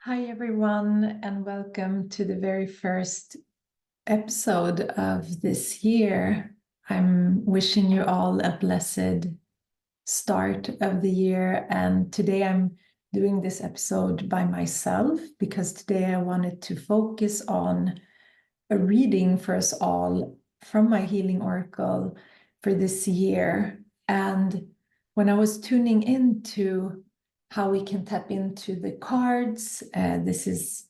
Hi, everyone, and welcome to the very first episode of this year. I'm wishing you all a blessed start of the year. And today I'm doing this episode by myself because today I wanted to focus on a reading for us all from my healing oracle for this year. And when I was tuning into how we can tap into the cards, this is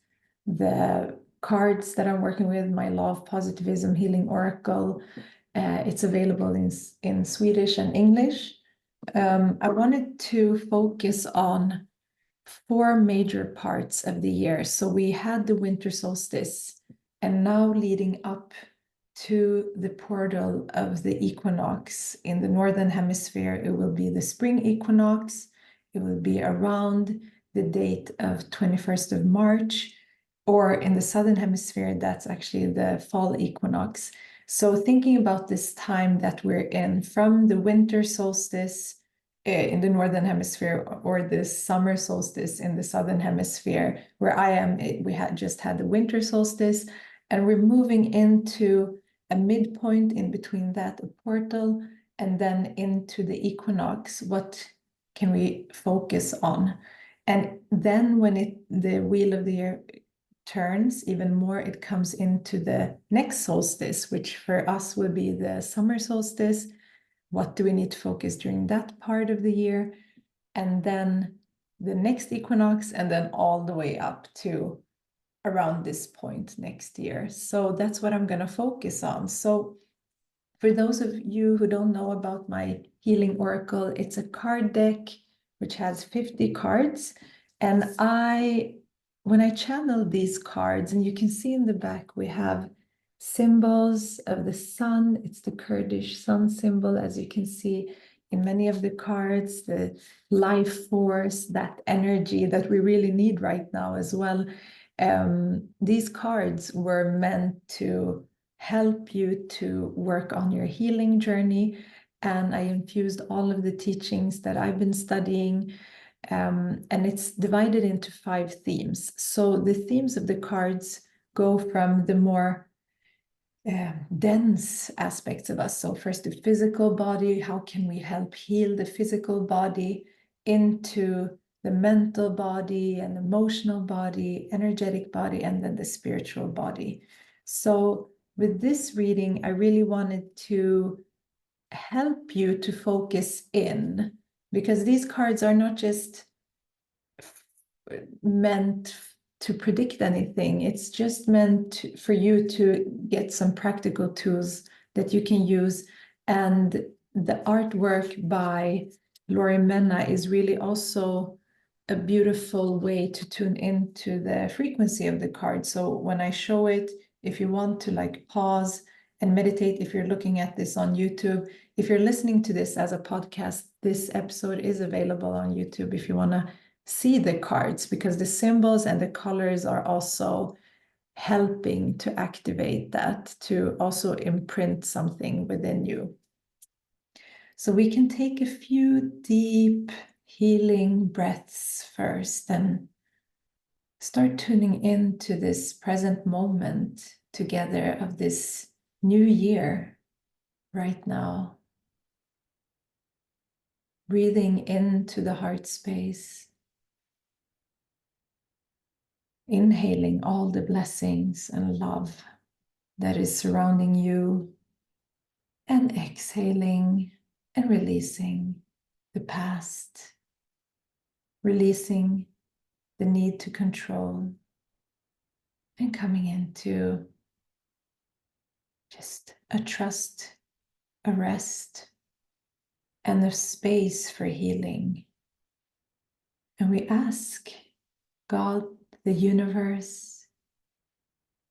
the cards that I'm working with, my Law of Positivism healing oracle. It's available in Swedish and English. I wanted to focus on four major parts of the year. So we had the winter solstice, and now leading up to the portal of the equinox in the northern hemisphere, it will be the spring equinox. It will be around the date of 21st of March, or in the southern hemisphere, that's actually the fall equinox. So thinking about this time that we're in, from the winter solstice in the northern hemisphere or the summer solstice in the southern hemisphere, where I am, we had just had the winter solstice, and we're moving into a midpoint in between that, a portal, and then into the equinox. What can we focus on? And then when the wheel of the year turns even more, it comes into the next solstice, which for us will be the summer solstice. What do we need to focus during that part of the year? And then the next equinox, and then all the way up to around this point next year. So that's what I'm going to focus on. So for those of you who don't know about my healing oracle, it's a card deck which has 50 cards. And when I channel these cards, and you can see in the back, we have symbols of the sun. It's the Kurdish sun symbol, as you can see in many of the cards, the life force, that energy that we really need right now as well. These cards were meant to help you to work on your healing journey. And I infused all of the teachings that I've been studying. And it's divided into 5 themes. So the themes of the cards go from the more dense aspects of us. So first the physical body, how can we help heal the physical body, into the mental body and emotional body, energetic body, and then the spiritual body. So with this reading, I really wanted to help you to focus in, because these cards are not just meant to predict anything. It's just meant for you to get some practical tools that you can use. And the artwork by Lori Menna is really also a beautiful way to tune into the frequency of the card. So when I show it, if you want to like pause and meditate, if you're looking at this on YouTube, if you're listening to this as a podcast, this episode is available on YouTube if you want to see the cards, because the symbols and the colors are also helping to activate that, to also imprint something within you. So we can take a few deep healing breaths first and start tuning into this present moment together of this new year right now. Breathing into the heart space. Inhaling all the blessings and love that is surrounding you, and exhaling and releasing the past, releasing the need to control, and coming into just a trust, a rest, and a space for healing. And we ask God, the universe,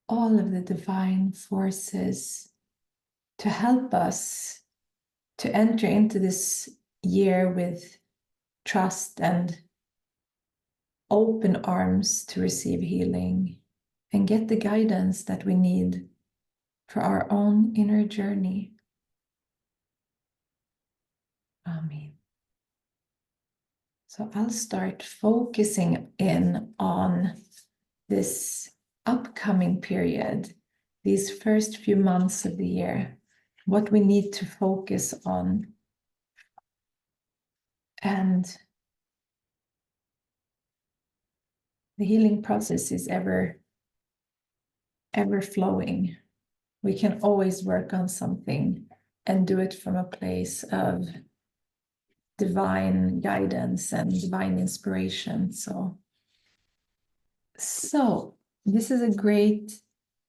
all of the divine forces to help us to enter into this year with trust and open arms to receive healing and get the guidance that we need for our own inner journey. Amen. So I'll start focusing in on this upcoming period, these first few months of the year, what we need to focus on. And the healing process is ever flowing. We can always work on something and do it from a place of divine guidance and divine inspiration. So this is a great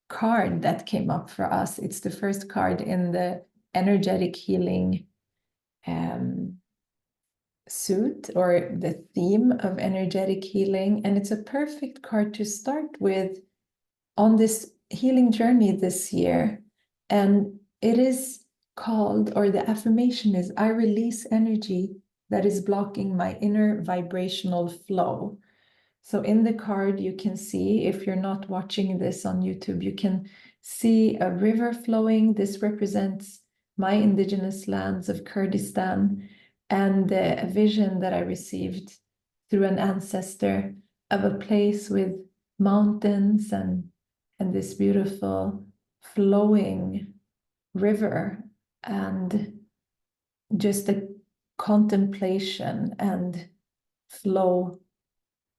card that came up for us. It's the first card in the energetic healing suit, or the theme of energetic healing. And it's a perfect card to start with on this healing journey this year. And it is called, or the affirmation is, I release energy that is blocking my inner vibrational flow. So in the card, you can see, if you're not watching this on YouTube, you can see a river flowing. This represents my indigenous lands of Kurdistan, and a vision that I received through an ancestor of a place with mountains and this beautiful flowing river, and just a contemplation and flow,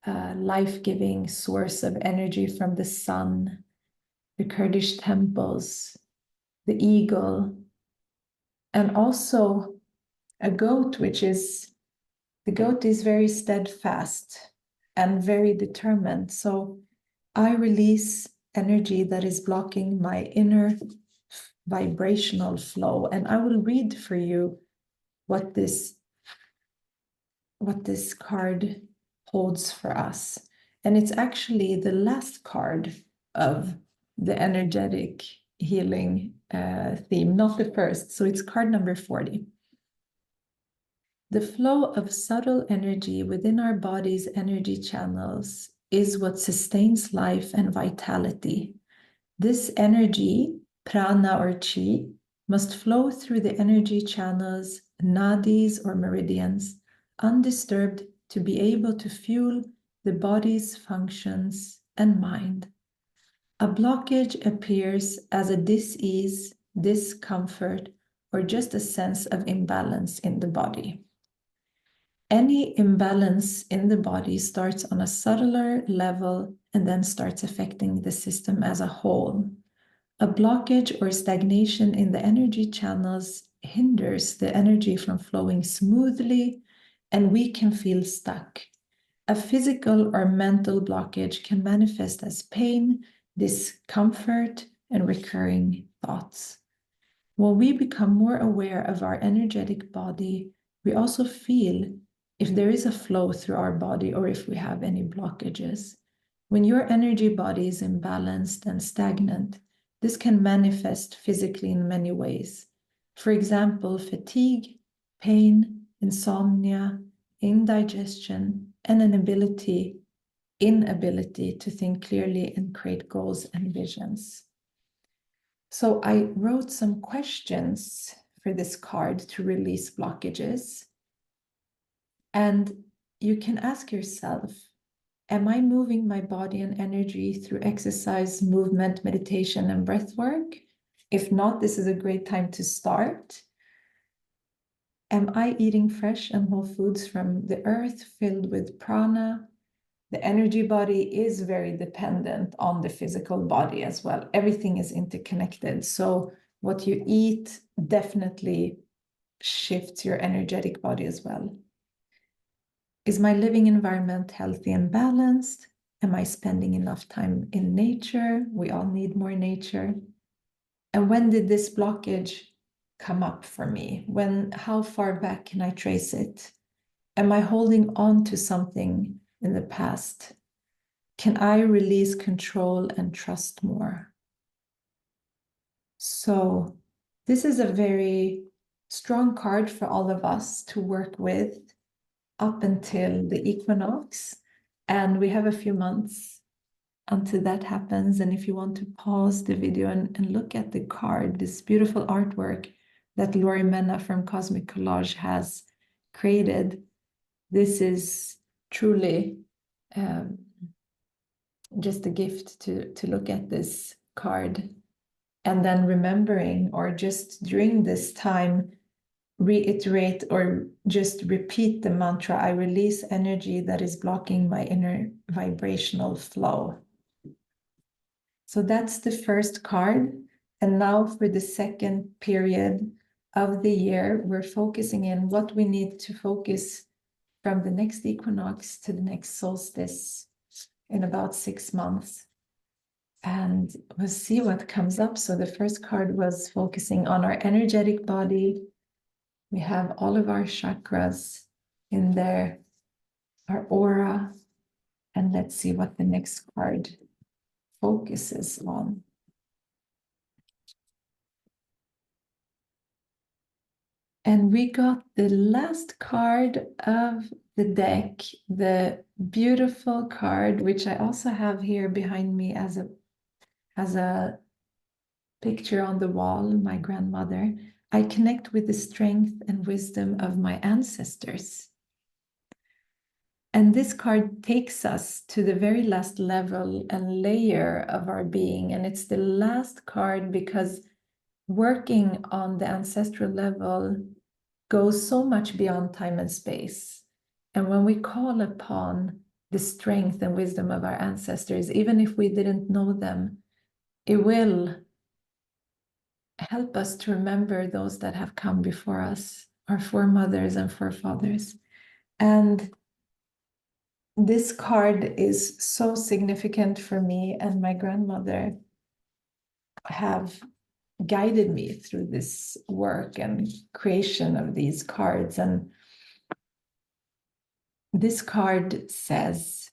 life-giving source of energy from the sun, the Kurdish temples, the eagle, and also a goat, the goat is very steadfast and very determined. So I release energy that is blocking my inner vibrational flow. And I will read for you what this card holds for us. And it's actually the last card of the energetic healing theme, not the first. So it's card number 40. The flow of subtle energy within our body's energy channels is what sustains life and vitality. This energy, prana or chi, must flow through the energy channels, nadis or meridians, undisturbed, to be able to fuel the body's functions and mind. A blockage appears as a dis-ease, discomfort, or just a sense of imbalance in the body. Any imbalance in the body starts on a subtler level and then starts affecting the system as a whole. A blockage or stagnation in the energy channels hinders the energy from flowing smoothly, and we can feel stuck. A physical or mental blockage can manifest as pain, discomfort, and recurring thoughts. When we become more aware of our energetic body, we also feel if there is a flow through our body or if we have any blockages. When your energy body is imbalanced and stagnant, this can manifest physically in many ways. For example, fatigue, pain, insomnia, indigestion, and an inability to think clearly and create goals and visions. So I wrote some questions for this card to release blockages. And you can ask yourself, am I moving my body and energy through exercise, movement, meditation, and breath work? If not, this is a great time to start. Am I eating fresh and whole foods from the earth filled with prana? The energy body is very dependent on the physical body as well. Everything is interconnected. So what you eat definitely shifts your energetic body as well. Is my living environment healthy and balanced? Am I spending enough time in nature? We all need more nature. And when did this blockage come up for me? How far back can I trace it? Am I holding on to something in the past? Can I release control and trust more? So this is a very strong card for all of us to work with up until the equinox. And we have a few months until that happens. And if you want to pause the video and look at the card, this beautiful artwork that Lori Menna from Cosmic Collage has created, this is truly just a gift to look at this card, and then remembering, or just during this time, reiterate or just repeat the mantra, I release energy that is blocking my inner vibrational flow. So that's the first card. And now for the second period of the year, we're focusing in what we need to focus from the next equinox to the next solstice in about 6 months. And we'll see what comes up. So the first card was focusing on our energetic body. We have all of our chakras in there, our aura. And let's see what the next card focuses on. And we got the last card of the deck, the beautiful card, which I also have here behind me as a picture on the wall, my grandmother. I connect with the strength and wisdom of my ancestors. And this card takes us to the very last level and layer of our being. And it's the last card because working on the ancestral level goes so much beyond time and space. And when we call upon the strength and wisdom of our ancestors, even if we didn't know them, it will help us to remember those that have come before us, our foremothers and forefathers. And this card is so significant for me, and my grandmother have guided me through this work and creation of these cards. And this card says,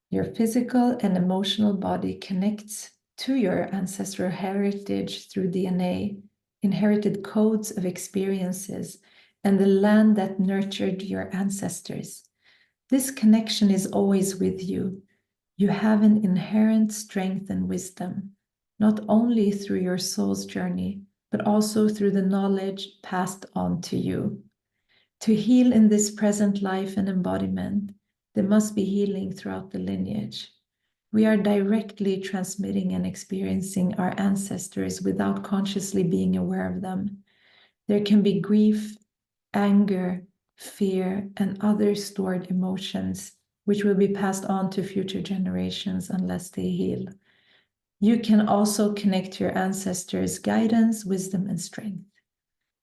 your physical and emotional body connects to your ancestral heritage through DNA, inherited codes of experiences, and the land that nurtured your ancestors. This connection is always with you. You have an inherent strength and wisdom, not only through your soul's journey, but also through the knowledge passed on to you. To heal in this present life and embodiment, there must be healing throughout the lineage. We are directly transmitting and experiencing our ancestors without consciously being aware of them. There can be grief, anger, fear, and other stored emotions, which will be passed on to future generations unless they heal. You can also connect to your ancestors' guidance, wisdom, and strength.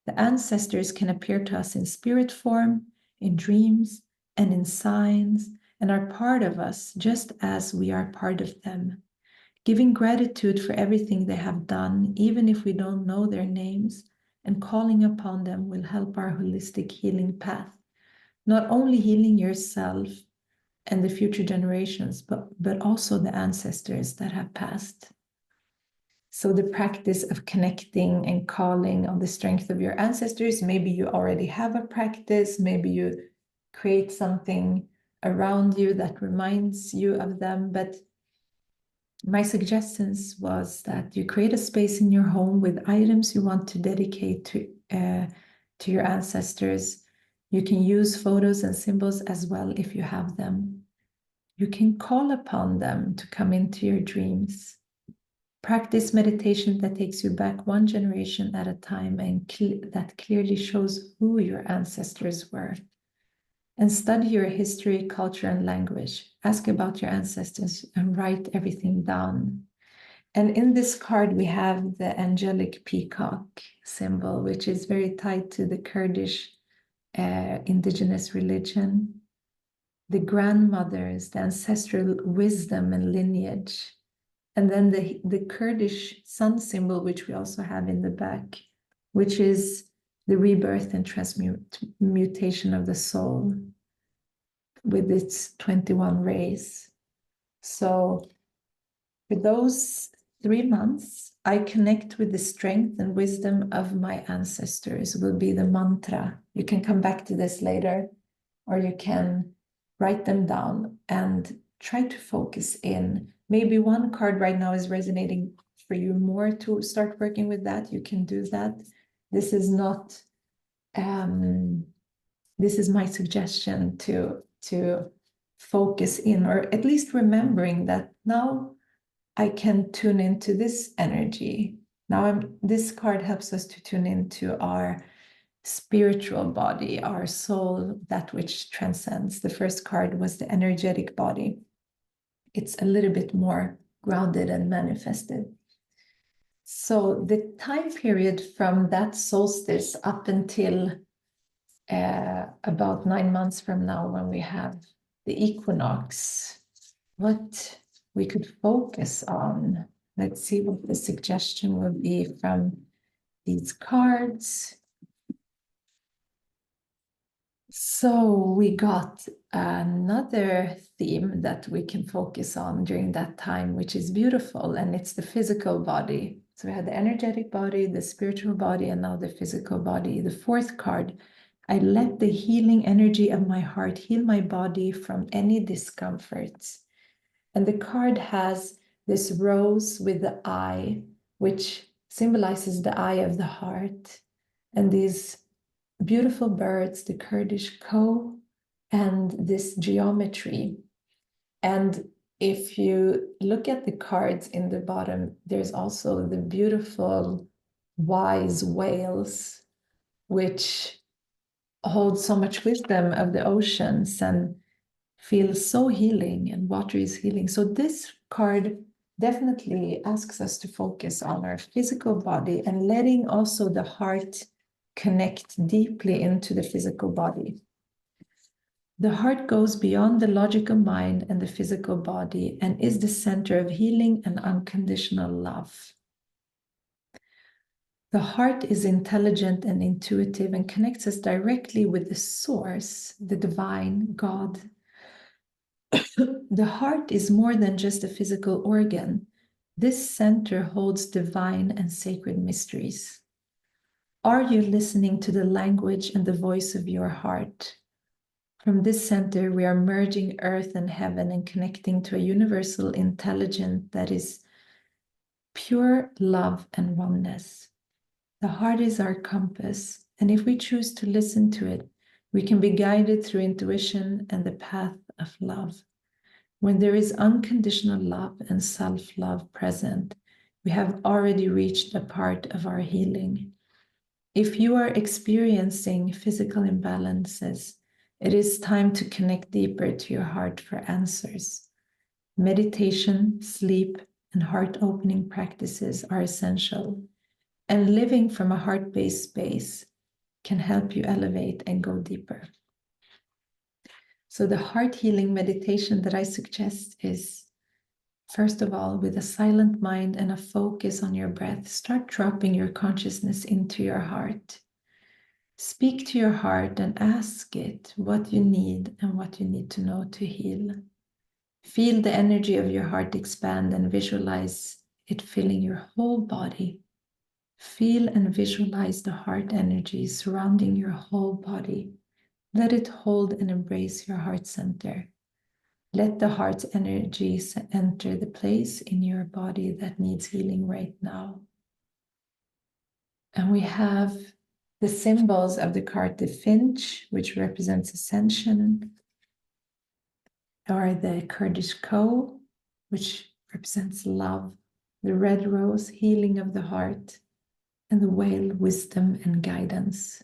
The ancestors can appear to us in spirit form, in dreams, and in signs, and are part of us just as we are part of them. Giving gratitude for everything they have done, even if we don't know their names, and calling upon them will help our holistic healing path. Not only healing yourself and the future generations, but also the ancestors that have passed. So the practice of connecting and calling on the strength of your ancestors, maybe you already have a practice, maybe you create something around you that reminds you of them. But my suggestions was that you create a space in your home with items you want to dedicate to your ancestors. You can use photos and symbols as well if you have them. You can call upon them to come into your dreams. Practice meditation that takes you back one generation at a time and that clearly shows who your ancestors were. And study your history, culture, and language. Ask about your ancestors and write everything down. And in this card, we have the angelic peacock symbol, which is very tied to the Kurdish indigenous religion. The grandmothers, the ancestral wisdom and lineage. And then the Kurdish sun symbol, which we also have in the back, which is the rebirth and transmutation of the soul with its 21 rays. So for those 3 months, I connect with the strength and wisdom of my ancestors will be the mantra. You can come back to this later, or you can write them down and try to focus in. Maybe one card right now is resonating for you more to start working with that. You can do that. This is not this is my suggestion to focus in, or at least remembering that now I can tune into this energy. Now this card helps us to tune into our spiritual body, our soul, that which transcends. The first card was the energetic body. It's a little bit more grounded and manifested. So the time period from that solstice up until about 9 months from now, when we have the equinox, what we could focus on. Let's see what the suggestion will be from these cards. So we got another theme that we can focus on during that time, which is beautiful, and it's the physical body. So we had the energetic body, the spiritual body, and now the physical body. The fourth card, I let the healing energy of my heart heal my body from any discomforts. And the card has this rose with the eye, which symbolizes the eye of the heart, and these beautiful birds, the Kurdish koe, and this geometry. And if you look at the cards in the bottom, there's also the beautiful wise whales, which hold so much wisdom of the oceans and feel so healing, and water is healing. So this card definitely asks us to focus on our physical body and letting also the heart connect deeply into the physical body. The heart goes beyond the logical mind and the physical body and is the center of healing and unconditional love. The heart is intelligent and intuitive and connects us directly with the source, the divine, God. The heart is more than just a physical organ. This center holds divine and sacred mysteries. Are you listening to the language and the voice of your heart? From this center, we are merging earth and heaven and connecting to a universal intelligence that is pure love and oneness. The heart is our compass, and if we choose to listen to it, we can be guided through intuition and the path of love. When there is unconditional love and self-love present, we have already reached a part of our healing. If you are experiencing physical imbalances, it is time to connect deeper to your heart for answers. Meditation, sleep, and heart-opening practices are essential, and living from a heart-based space can help you elevate and go deeper. So the heart healing meditation that I suggest is, first of all, with a silent mind and a focus on your breath, start dropping your consciousness into your heart. Speak to your heart and ask it what you need and what you need to know to heal. Feel the energy of your heart expand and visualize it filling your whole body. Feel and visualize the heart energy surrounding your whole body. Let it hold and embrace your heart center. Let the heart's energy enter the place in your body that needs healing right now. And we have the symbols of the card, the finch, which represents ascension, or the Kurdish koe, which represents love, the red rose, healing of the heart, and the whale, wisdom and guidance.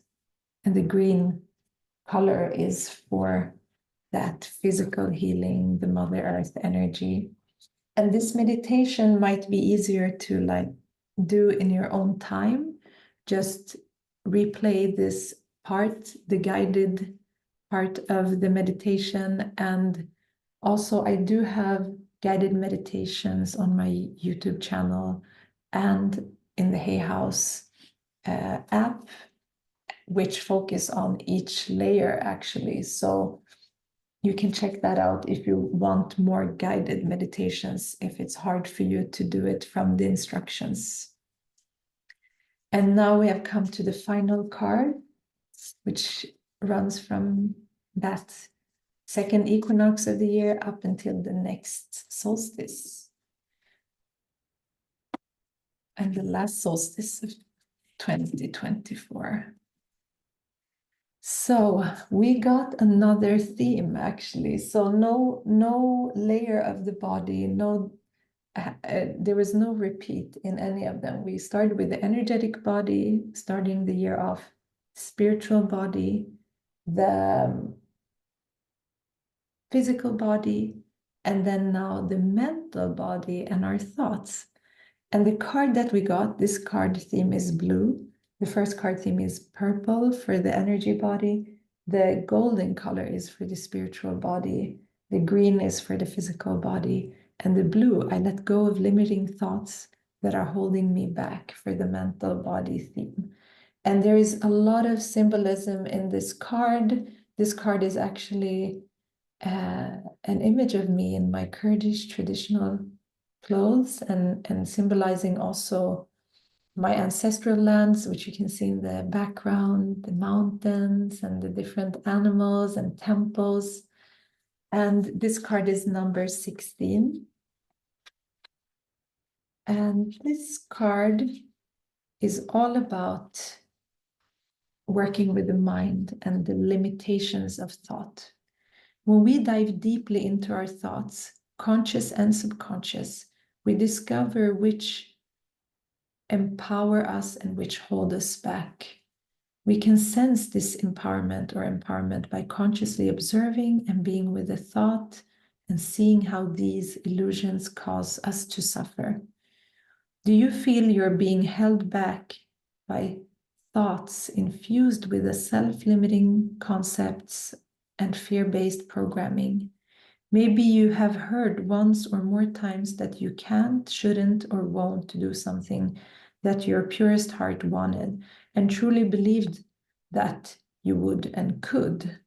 And the green color is for that physical healing, the Mother Earth energy. And this meditation might be easier to do in your own time. Just replay this part, the guided part of the meditation. And also I do have guided meditations on my YouTube channel and in the Hay House app, which focus on each layer actually. So you can check that out if you want more guided meditations, if it's hard for you to do it from the instructions. And now we have come to the final card, which runs from that second equinox of the year up until the next solstice. And the last solstice of 2024. So we got another theme actually. So no layer of the body, there was no repeat in any of them. We started with the energetic body, starting the year off, spiritual body, the physical body, and then now the mental body and our thoughts. And the card that we got, this card theme is blue. The first card theme is purple for the energy body. The golden color is for the spiritual body. The green is for the physical body. And the blue, I let go of limiting thoughts that are holding me back, for the mental body theme. And there is a lot of symbolism in this card. This card is actually an image of me in my Kurdish traditional clothes, and symbolizing also my ancestral lands, which you can see in the background, the mountains and the different animals and temples. And this card is number 16. And this card is all about working with the mind and the limitations of thought. When we dive deeply into our thoughts, conscious and subconscious, we discover which empower us and which hold us back. We can sense this empowerment by consciously observing and being with the thought and seeing how these illusions cause us to suffer. Do you feel you're being held back by thoughts infused with the self-limiting concepts and fear-based programming? Maybe you have heard once or more times that you can't, shouldn't, or won't do something that your purest heart wanted and truly believed that you would and could.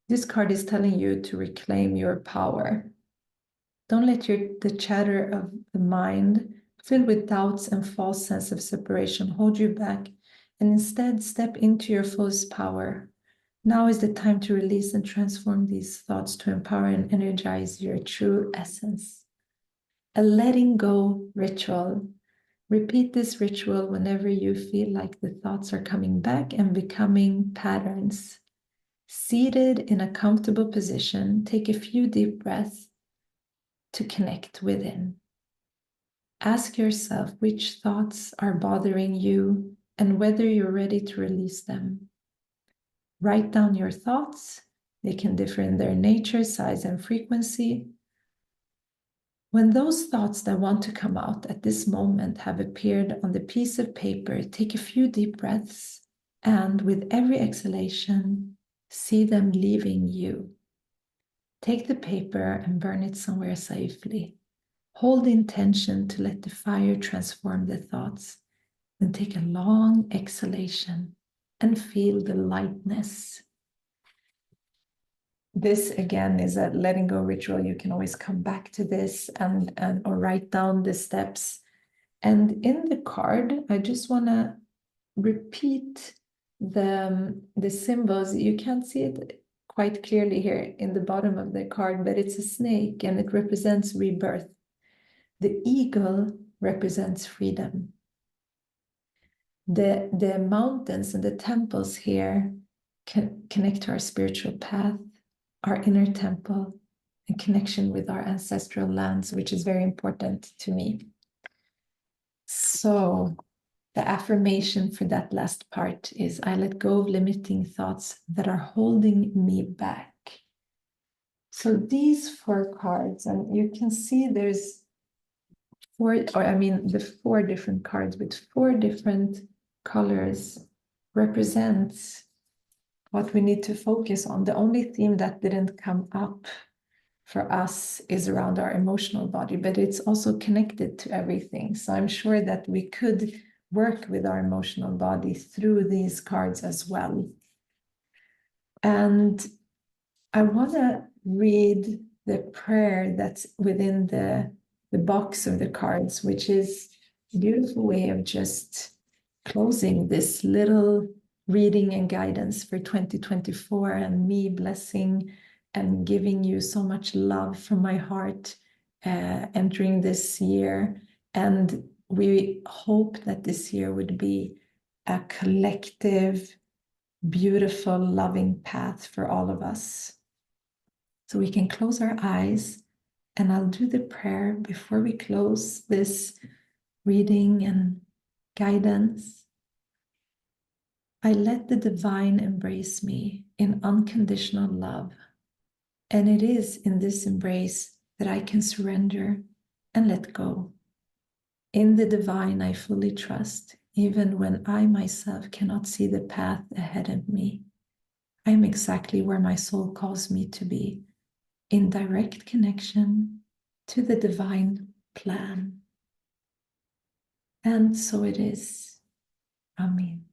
This card is telling you to reclaim your power. Don't let the chatter of the mind, filled with doubts and false sense of separation, hold you back, and instead step into your fullest power. Now is the time to release and transform these thoughts to empower and energize your true essence. A letting go ritual. Repeat this ritual whenever you feel like the thoughts are coming back and becoming patterns. Seated in a comfortable position, take a few deep breaths to connect within. Ask yourself which thoughts are bothering you and whether you're ready to release them. Write down your thoughts. They can differ in their nature, size, and frequency. When those thoughts that want to come out at this moment have appeared on the piece of paper, take a few deep breaths, and with every exhalation, see them leaving you. Take the paper and burn it somewhere safely. Hold the intention to let the fire transform the thoughts. Then take a long exhalation and feel the lightness. This again is a letting go ritual. You can always come back to this and or write down the steps. And in the card, I just want to repeat the symbols. You can't see it quite clearly here in the bottom of the card, but it's a snake and it represents rebirth. The eagle represents freedom. The mountains and the temples here connect to our spiritual path, our inner temple, and connection with our ancestral lands, which is very important to me. So the affirmation for that last part is, I let go of limiting thoughts that are holding me back. So these 4 cards, and you can see there's the 4 different cards with 4 different colors represents what we need to focus on. The only theme that didn't come up for us is around our emotional body, but it's also connected to everything. So I'm sure that we could work with our emotional body through these cards as well. And I want to read the prayer that's within the box of the cards, which is a beautiful way of just closing this little reading and guidance for 2024, and me blessing and giving you so much love from my heart entering this year. And we hope that this year would be a collective beautiful, loving path for all of us. So we can close our eyes, and I'll do the prayer before we close this reading and guidance. I let the divine embrace me in unconditional love. And it is in this embrace that I can surrender and let go. In the divine, I fully trust, even when I myself cannot see the path ahead of me. I am exactly where my soul calls me to be, in direct connection to the divine plan. And so it is. Amen.